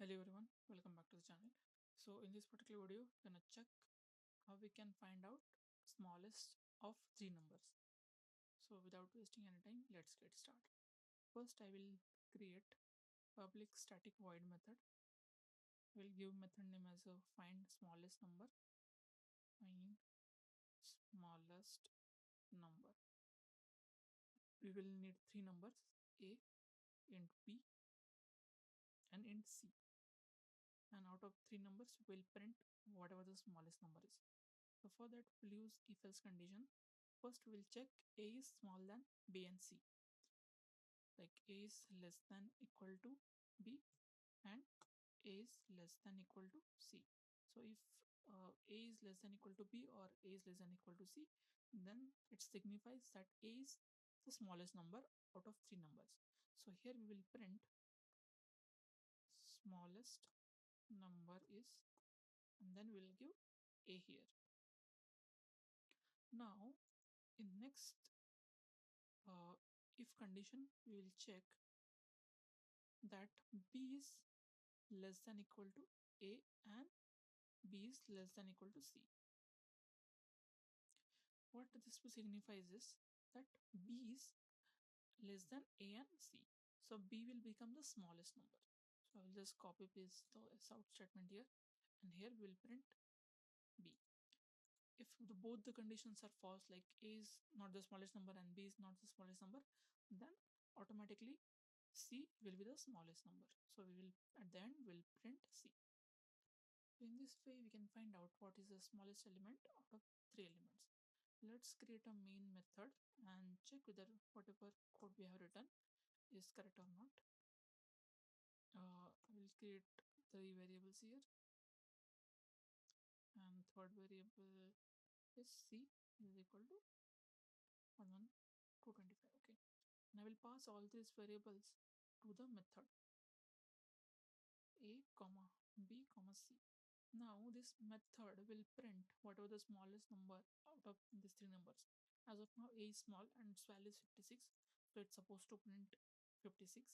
Hello everyone, welcome back to the channel. So in this particular video, we're gonna check how we can find out smallest of three numbers. So without wasting any time, let's get started. First, I will create public static void method. We'll give method name as a find smallest number. Find smallest number. We will need three numbers: a, int b, and int c. And out of three numbers, we'll print whatever the smallest number is. So for that, we'll use if else condition. First, we'll check a is smaller than b and c. Like a is less than equal to b and a is less than equal to c. So if a is less than equal to b or a is less than equal to c, then it signifies that a is the smallest number out of three numbers. So here we will print smallest number is, and then we'll give a here. Now in next uh, if condition, we will check that b is less than equal to a and b is less than equal to c. What this signifies is that b is less than a and c. So b will become the smallest number. So I will just copy paste the out statement here, and here we will print b. If both the conditions are false, like a is not the smallest number and b is not the smallest number, then automatically c will be the smallest number. So we will at the end will print c. In this way, we can find out what is the smallest element out of three elements. Let's create a main method and check whether whatever code we have written is correct or not. I will create three variables here, and third variable is c is equal to 225. Okay, and I will pass all these variables to the method a comma b comma c. Now this method will print whatever the smallest number out of these three numbers. As of now, a is small and its value is 56, so it's supposed to print 56.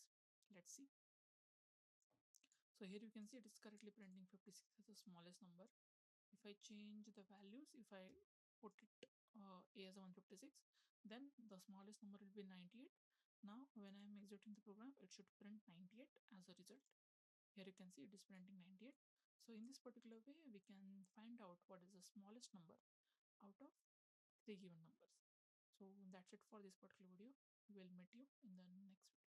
Let's see. So here you can see it is correctly printing 56 as the smallest number. If I change the values, if I put it a as 156, then the smallest number will be 98. Now when I am executing the program, it should print 98 as a result. Here you can see it is printing 98. So in this particular way, we can find out what is the smallest number out of three given numbers. So that's it for this particular video. We'll meet you in the next video.